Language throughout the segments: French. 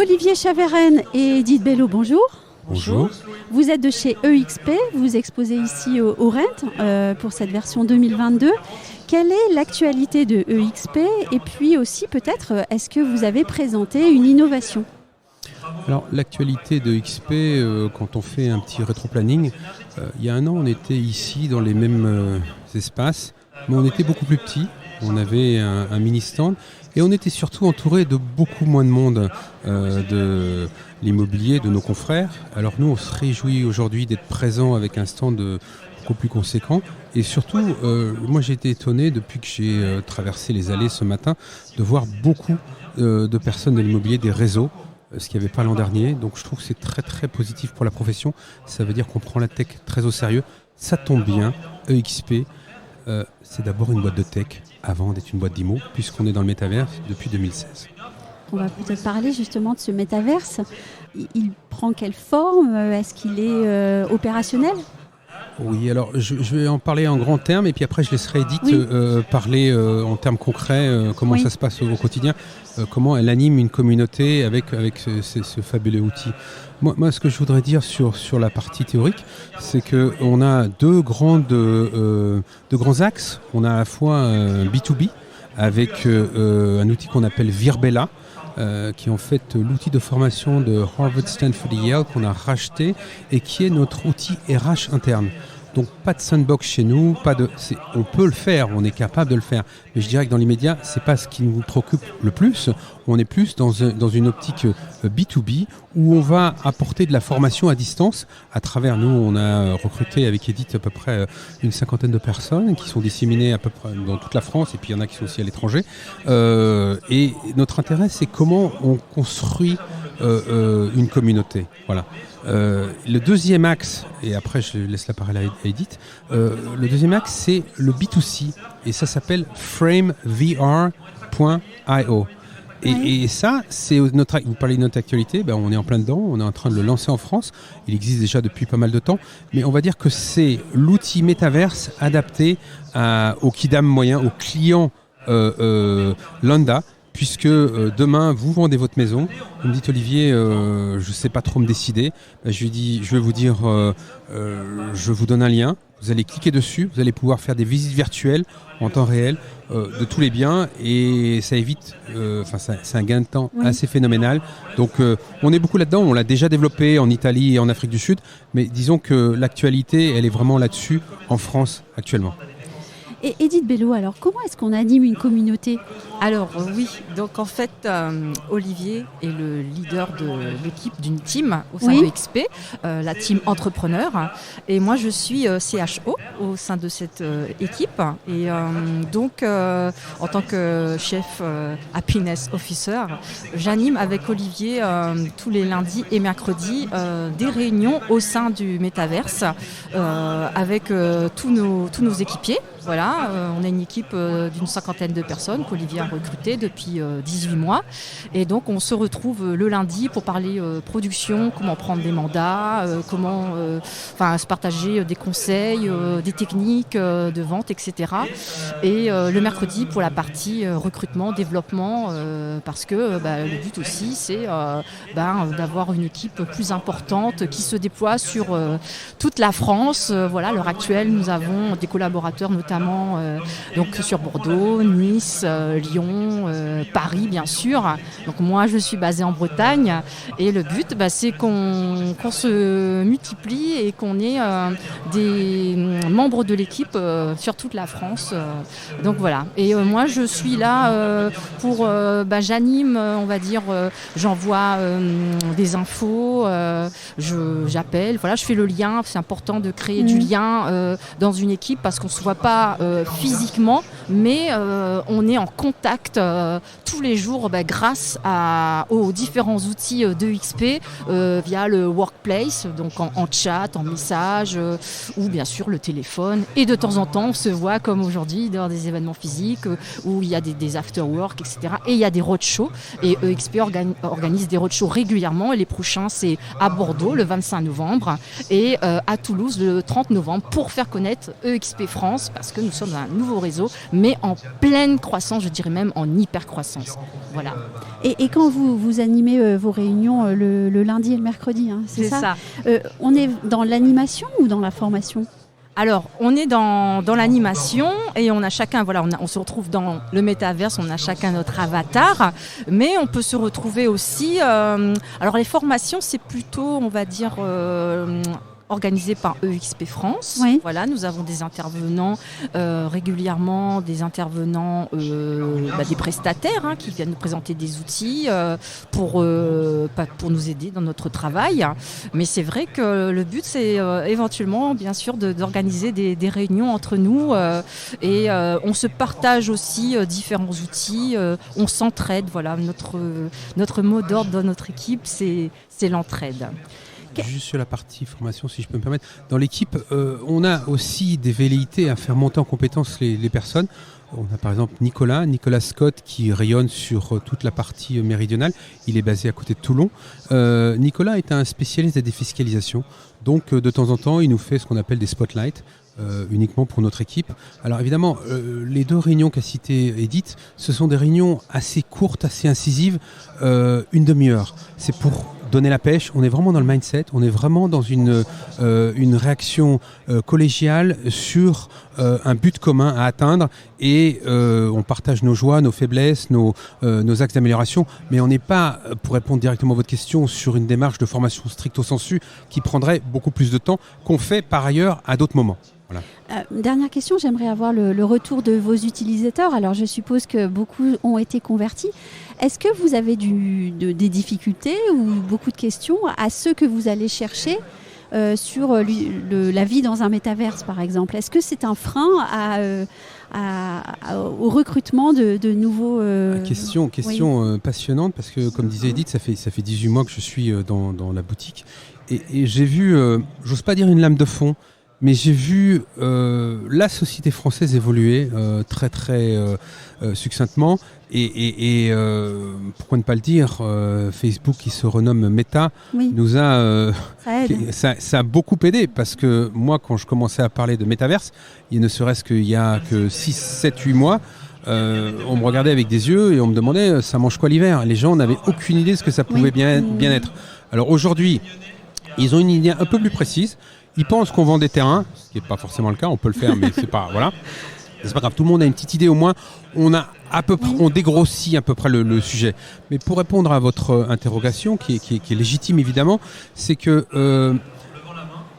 Olivier Chaveren et Edith Bello, bonjour. Bonjour. Vous êtes de chez EXP, vous exposez ici au RENT pour cette version 2022. Quelle est l'actualité de EXP et puis aussi peut-être, est-ce que vous avez présenté une innovation ? Alors l'actualité de XP, quand on fait un petit rétro-planning, il y a un an on était ici dans les mêmes espaces, mais on était beaucoup plus petits, on avait un mini-stand et on était surtout entouré de beaucoup moins de monde de l'immobilier, de nos confrères. Alors nous on se réjouit aujourd'hui d'être présents avec un stand beaucoup plus conséquent et surtout moi j'ai été étonné depuis que j'ai traversé les allées ce matin de voir beaucoup de personnes de l'immobilier, des réseaux, ce qu'il n'y avait pas l'an dernier. Donc je trouve que c'est très très positif pour la profession. Ça veut dire qu'on prend la tech très au sérieux. Ça tombe bien, EXP, c'est d'abord une boîte de tech avant d'être une boîte d'IMO, puisqu'on est dans le métaverse depuis 2016. On va peut-être parler justement de ce métaverse. Il prend quelle forme ? Est-ce qu'il est opérationnel ? Oui, alors je vais en parler en grands termes et puis après je laisserai Edith parler en termes concrets comment ça se passe au quotidien, comment elle anime une communauté avec ce fabuleux outil. Moi, ce que je voudrais dire sur la partie théorique, c'est qu'on a deux grands axes. On a à la fois un B2B avec un outil qu'on appelle Virbela, qui est en fait l'outil de formation de Harvard, Stanford et Yale qu'on a racheté et qui est notre outil RH interne. Donc pas de sandbox chez nous, on peut le faire, on est capable de le faire. Mais je dirais que dans l'immédiat, c'est pas ce qui nous préoccupe le plus. On est plus dans une optique B2B où on va apporter de la formation à distance. À travers nous, on a recruté avec Edith à peu près une 50aine de personnes qui sont disséminées à peu près dans toute la France et puis il y en a qui sont aussi à l'étranger. Et notre intérêt, c'est comment on construit une communauté. Voilà. Le deuxième axe, et après je laisse la parole à Edith, le deuxième axe c'est le B2C et ça s'appelle framevr.io. Et ça, c'est vous parlez de notre actualité, on est en plein dedans, on est en train de le lancer en France, il existe déjà depuis pas mal de temps, mais on va dire que c'est l'outil métaverse adapté au kidam moyen, au client lambda. Puisque demain, vous vendez votre maison, vous me dites Olivier, je ne sais pas trop me décider, je lui dis, je vais vous dire, je vous donne un lien, vous allez cliquer dessus, vous allez pouvoir faire des visites virtuelles en temps réel de tous les biens et ça évite, c'est un gain de temps assez phénoménal. Donc on est beaucoup là-dedans, on l'a déjà développé en Italie et en Afrique du Sud, mais disons que l'actualité, elle est vraiment là-dessus en France actuellement. Et Edith Bello, alors comment est-ce qu'on anime une communauté ? Alors oui, donc en fait Olivier est le leader de l'équipe d'une team au sein de EXP, la team entrepreneur, et moi je suis CHO au sein de cette équipe et donc en tant que chef happiness officer, j'anime avec Olivier tous les lundis et mercredis des réunions au sein du métaverse avec tous nos équipiers. Voilà, on a une équipe d'une 50aine de personnes qu'Olivier a recrutées depuis 18 mois. Et donc, on se retrouve le lundi pour parler production, comment prendre des mandats, comment se partager des conseils, des techniques de vente, etc. Et le mercredi pour la partie recrutement, développement, parce que le but aussi, c'est d'avoir une équipe plus importante qui se déploie sur toute la France. Voilà, à l'heure actuelle, nous avons des collaborateurs notamment donc sur Bordeaux, Nice, Lyon, Paris bien sûr. Donc moi je suis basée en Bretagne et le but c'est qu'on se multiplie et qu'on ait des membres de l'équipe sur toute la France. Donc voilà. Et moi je suis là pour j'anime, on va dire, j'envoie des infos, j'appelle, voilà, je fais le lien. C'est important de créer du lien dans une équipe parce qu'on se voit pas physiquement, mais on est en contact tous les jours grâce aux différents outils de XP via le workplace, donc en chat, en message ou bien sûr le téléphone. Et de temps en temps, on se voit comme aujourd'hui dans des événements physiques où il y a des after-work, etc. Et il y a des roadshows. Et EXP organise des roadshows régulièrement. Et les prochains, c'est à Bordeaux le 25 novembre et à Toulouse le 30 novembre pour faire connaître EXP France parce que nous sommes un nouveau réseau, mais en pleine croissance, je dirais même en hyper-croissance. Voilà. Et quand vous animez vos réunions le lundi et le mercredi, hein, c'est ça. On est dans l'animation ou dans la formation ? Alors, on est dans l'animation et on a chacun, on se retrouve dans le métaverse, on a chacun notre avatar, mais on peut se retrouver aussi. Alors, les formations, c'est plutôt, on va dire, organisé par EXP France. Oui. Voilà, nous avons des intervenants régulièrement, des intervenants, des prestataires qui viennent nous présenter des outils pour nous aider dans notre travail. Mais c'est vrai que le but, c'est éventuellement, bien sûr, d'organiser des réunions entre nous et on se partage aussi différents outils, on s'entraide. Voilà, notre mot d'ordre dans notre équipe, c'est l'entraide. Juste sur la partie formation, si je peux me permettre. Dans l'équipe, on a aussi des velléités à faire monter en compétence les personnes. On a par exemple Nicolas Scott qui rayonne sur toute la partie méridionale. Il est basé à côté de Toulon. Nicolas est un spécialiste des défiscalisations. Donc de temps en temps, il nous fait ce qu'on appelle des spotlights. Uniquement pour notre équipe. Alors évidemment, les 2 réunions qu'a citées Edith, ce sont des réunions assez courtes, assez incisives, 1 demi-heure. C'est pour donner la pêche, on est vraiment dans le mindset, on est vraiment dans une réaction collégiale sur un but commun à atteindre et on partage nos joies, nos faiblesses, nos axes d'amélioration, mais on n'est pas, pour répondre directement à votre question, sur une démarche de formation stricto sensu qui prendrait beaucoup plus de temps qu'on fait par ailleurs à d'autres moments. Voilà. Dernière question, j'aimerais avoir le retour de vos utilisateurs. Alors je suppose que beaucoup ont été convertis. Est-ce que vous avez des difficultés ou beaucoup de questions à ceux que vous allez chercher sur la vie dans un métaverse par exemple ? Est-ce que c'est un frein au recrutement de nouveaux... Question passionnante parce que comme disait Edith, ça fait 18 mois que je suis dans la boutique et j'ai vu, j'ose pas dire une lame de fond, mais j'ai vu la société française évoluer très très succinctement et pourquoi ne pas le dire, Facebook qui se renomme Meta nous a ça a beaucoup aidé parce que moi quand je commençais à parler de métaverse, il ne serait-ce qu'il y a que 6, 7, 8 mois, on me regardait avec des yeux et on me demandait ça mange quoi l'hiver. Les gens n'avaient aucune idée de ce que ça pouvait bien être. Alors aujourd'hui, ils ont une idée un peu plus précise. Ils pensent qu'on vend des terrains, ce qui n'est pas forcément le cas, on peut le faire, mais c'est pas grave. Tout le monde a une petite idée au moins. On a on dégrossit à peu près le sujet. Mais pour répondre à votre interrogation, qui est légitime évidemment, c'est que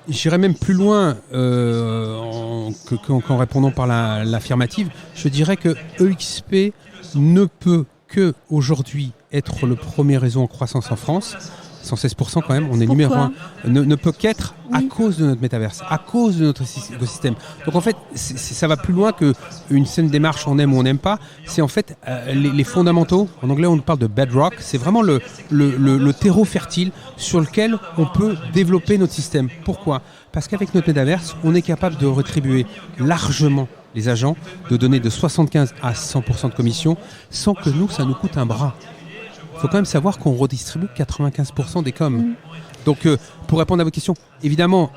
j'irais même plus loin qu'en répondant par l'affirmative. Je dirais que EXP ne peut que aujourd'hui être le premier réseau en croissance en France. 116% quand même, on est numéro 1, ne peut qu'être à cause de notre métaverse, à cause de notre écosystème. Donc en fait, ça va plus loin qu'une saine démarche, on aime ou on n'aime pas. C'est en fait les fondamentaux, en anglais on parle de bedrock, c'est vraiment le terreau fertile sur lequel on peut développer notre système. Pourquoi ? Parce qu'avec notre métaverse, on est capable de rétribuer largement les agents, de donner de 75 à 100% de commission, sans que ça nous coûte un bras. Il faut quand même savoir qu'on redistribue 95% des coms. Donc, pour répondre à votre question, évidemment,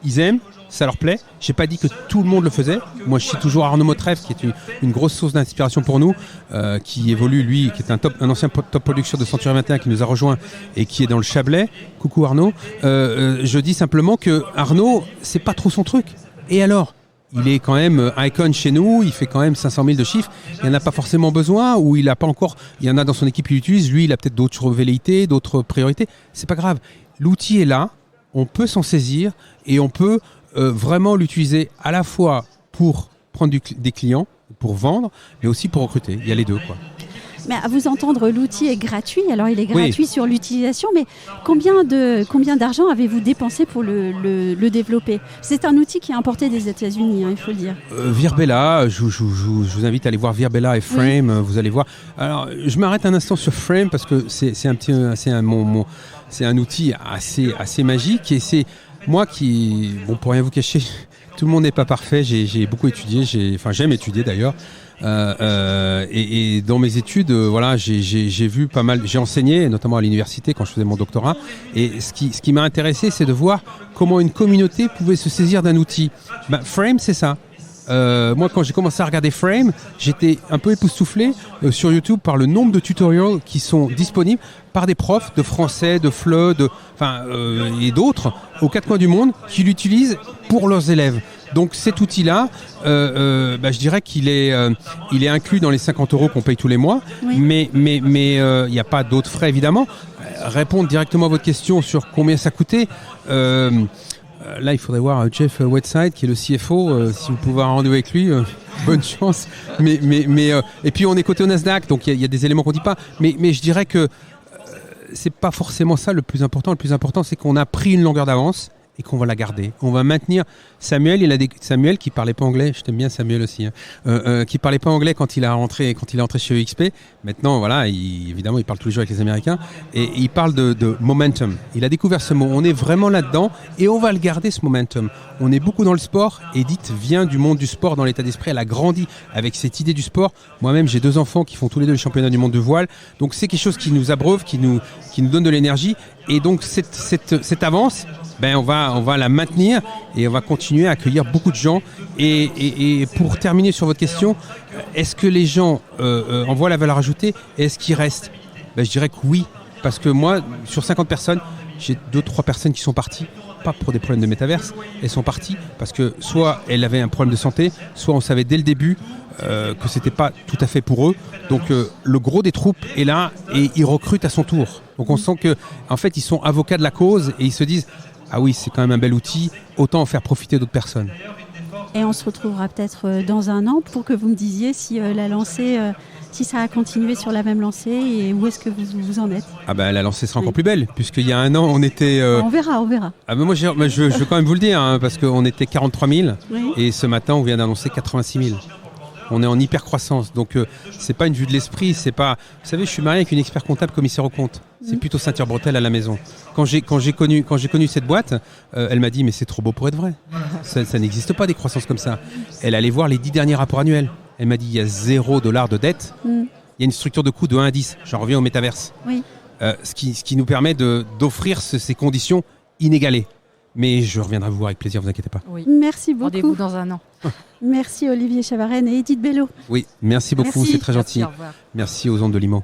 ils aiment, ça leur plaît. Je n'ai pas dit que tout le monde le faisait. Moi, je suis toujours Arnaud Motreff, qui est une grosse source d'inspiration pour nous, qui évolue, lui, qui est un ancien top producteur de Century 21, qui nous a rejoint et qui est dans le Chablais. Coucou Arnaud. Je dis simplement que Arnaud, c'est pas trop son truc. Et alors ? Il est quand même icon chez nous, il fait quand même 500 000 de chiffres, il n'en a pas forcément besoin, ou il n'a pas encore, il y en a dans son équipe qui l'utilise, lui il a peut-être d'autres velléités, d'autres priorités, c'est pas grave. L'outil est là, on peut s'en saisir et on peut vraiment l'utiliser à la fois pour prendre des clients, pour vendre, mais aussi pour recruter, il y a les deux quoi. Mais à vous entendre, l'outil est gratuit. Alors, il est gratuit sur l'utilisation, mais combien d'argent avez-vous dépensé pour le développer ? C'est un outil qui est importé des États-Unis, il faut le dire. Virbela, je vous invite à aller voir Virbela et Frame. Vous allez voir. Alors, je m'arrête un instant sur Frame parce que c'est un outil assez magique et c'est moi qui, pour rien vous cacher, tout le monde n'est pas parfait. J'ai beaucoup étudié. J'aime étudier d'ailleurs. Et dans mes études, j'ai vu pas mal. J'ai enseigné, notamment à l'université quand je faisais mon doctorat. Et ce qui m'a intéressé, c'est de voir comment une communauté pouvait se saisir d'un outil. Frame, c'est ça. Moi, quand j'ai commencé à regarder Frame, j'étais un peu époustouflé sur YouTube par le nombre de tutoriels qui sont disponibles par des profs de français, de FLE, et d'autres aux quatre coins du monde qui l'utilisent pour leurs élèves. Donc cet outil-là, je dirais qu'il est inclus dans les 50 € qu'on paye tous les mois, oui. mais il n'y a pas d'autres frais évidemment. Répondre directement à votre question sur combien ça coûtait, là il faudrait voir Jeff Whiteside qui est le CFO, si vous pouvez avoir un rendez-vous avec lui, bonne chance. Et puis on est coté au Nasdaq, donc il y a des éléments qu'on ne dit pas, mais je dirais que c'est pas forcément ça le plus important. Le plus important, c'est qu'on a pris une longueur d'avance et qu'on va la garder. On va maintenir Samuel. Samuel qui parlait pas anglais. Je t'aime bien Samuel aussi. Qui parlait pas anglais quand il est rentré chez EXP. Maintenant, voilà, évidemment, il parle tous les jours avec les Américains et il parle de momentum. Il a découvert ce mot. On est vraiment là-dedans et on va le garder, ce momentum. On est beaucoup dans le sport. Edith vient du monde du sport dans l'état d'esprit. Elle a grandi avec cette idée du sport. Moi-même, j'ai 2 enfants qui font tous les 2 les championnats du monde de voile. Donc, c'est quelque chose qui nous abreuve, qui nous donne de l'énergie. Et donc, cette avance, on va la maintenir et on va continuer à accueillir beaucoup de gens. Et pour terminer sur votre question, est-ce que les gens en voient la valeur ajoutée et est-ce qu'ils restent ? Je dirais que oui, parce que moi, sur 50 personnes, j'ai 2-3 personnes qui sont parties, pas pour des problèmes de métaverse, elles sont parties parce que soit elles avaient un problème de santé, soit on savait dès le début que c'était pas tout à fait pour eux. Donc le gros des troupes est là et ils recrutent à son tour. Donc on sent que en fait ils sont avocats de la cause et ils se disent ah oui, c'est quand même un bel outil, autant en faire profiter d'autres personnes. Et on se retrouvera peut-être dans un an pour que vous me disiez si la lancée, si ça a continué sur la même lancée et où est-ce que vous en êtes. La lancée sera encore plus belle, puisqu'il y a un an, on était... On verra. Moi, je veux quand même vous le dire, parce qu'on était 43 000 oui. Et ce matin, on vient d'annoncer 86 000. On est en hyper croissance, donc c'est pas une vue de l'esprit, c'est pas. Vous savez, je suis marié avec une expert comptable commissaire aux comptes. C'est plutôt ceinture bretelle à la maison. Quand j'ai connu cette boîte, elle m'a dit mais c'est trop beau pour être vrai. Ça n'existe pas des croissances comme ça. Elle allait voir les 10 derniers rapports annuels. Elle m'a dit il y a $0 de dette. Il y a une structure de coût de 1 à 10. J'en reviens au métaverse. Oui. Ce qui nous permet d'offrir ces conditions inégalées. Mais je reviendrai vous voir avec plaisir, vous inquiétez pas. Oui. Merci beaucoup. Rendez-vous dans un an. Merci Olivier Chavarenne et Edith Bello. Oui, merci beaucoup, c'est très gentil. Merci, au revoir. Merci aux ondes de Limo.